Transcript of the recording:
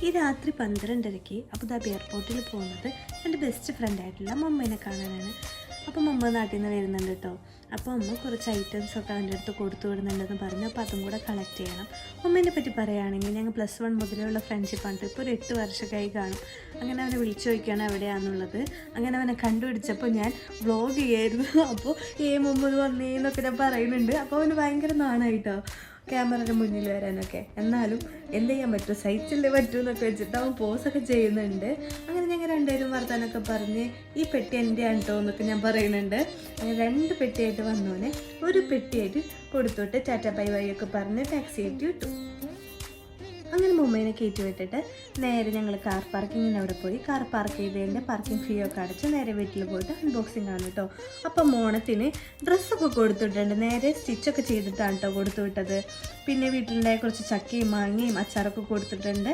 ഈ രാത്രി 12:30 അബുദാബി എയർപോർട്ടിൽ പോകുന്നത് എൻ്റെ ബെസ്റ്റ് ഫ്രണ്ടായിട്ടുള്ള മമ്മേനെ കാണാനാണ്. അപ്പോൾ മമ്മ നാട്ടിൽ നിന്ന് വരുന്നുണ്ട് കേട്ടോ. അപ്പോൾ അമ്മ കുറച്ച് ഐറ്റംസൊക്കെ അവൻ്റെ അടുത്ത് കൊടുത്തു വിടുന്നുണ്ടെന്ന് പറഞ്ഞു. അപ്പോൾ അതും കൂടെ കളക്ട് ചെയ്യണം. മമ്മേനെ പറ്റി പറയുകയാണെങ്കിൽ ഞങ്ങൾ +1 മുതലുള്ള ഫ്രണ്ട്ഷിപ്പാണ്. ഇപ്പോൾ ഒരു 8 വർഷമായി കാണും. അങ്ങനെ അവനെ വിളിച്ചു ചോദിക്കുകയാണ് എവിടെയാണെന്നുള്ളത്. അങ്ങനെ അവനെ കണ്ടുപിടിച്ചപ്പോൾ ഞാൻ വ്ളോഗ് ചെയ്യായിരുന്നു. അപ്പോൾ മുമ്പ് വന്നേന്നൊക്കെ ഞാൻ പറയുന്നുണ്ട്. അപ്പോൾ അവന് ഭയങ്കര നാണായിട്ടോ ക്യാമറയുടെ മുന്നിൽ വരാനൊക്കെ. എന്നാലും എന്ത് ചെയ്യാൻ പറ്റും, സഹിച്ചല്ലേ പറ്റൂ എന്നൊക്കെ വെച്ചിട്ട് അവൻ പോസൊക്കെ ചെയ്യുന്നുണ്ട്. അങ്ങനെ ഞങ്ങൾ രണ്ടുപേരും വർത്താനൊക്കെ പറഞ്ഞ് ഈ പെട്ടി എൻ്റെ ആണ് കേട്ടോ എന്നൊക്കെ ഞാൻ പറയുന്നുണ്ട്. അങ്ങനെ 2 പെട്ടിയായിട്ട് വന്നോനെ ഒരു പെട്ടിയായിട്ട് കൊടുത്തോട്ട് ടാറ്റ ബൈ ബൈ ഒക്കെ പറഞ്ഞ് ടാക്സി ആയിട്ട് വിട്ടു. അങ്ങനെ മുംബൈനെ കയറ്റി വിട്ടിട്ട് നേരെ ഞങ്ങൾ കാർ പാർക്കിങ്ങിന് അവിടെ പോയി കാർ പാർക്ക് ചെയ്തതിൻ്റെ പാർക്കിംഗ് ഫീ ഒക്കെ അടച്ച് നേരെ വീട്ടിൽ പോയിട്ട് അൺബോക്സിങ് ആണ് കേട്ടോ. അപ്പം മോണത്തിന് ഡ്രസ്സൊക്കെ കൊടുത്തിട്ടുണ്ട്. നേരെ സ്റ്റിച്ചൊക്കെ ചെയ്തിട്ടാണ് കേട്ടോ കൊടുത്തു വിട്ടത്. പിന്നെ വീട്ടിലുണ്ടായ കുറച്ച് ചക്കയും മാങ്ങയും അച്ചാറൊക്കെ കൊടുത്തിട്ടുണ്ട്.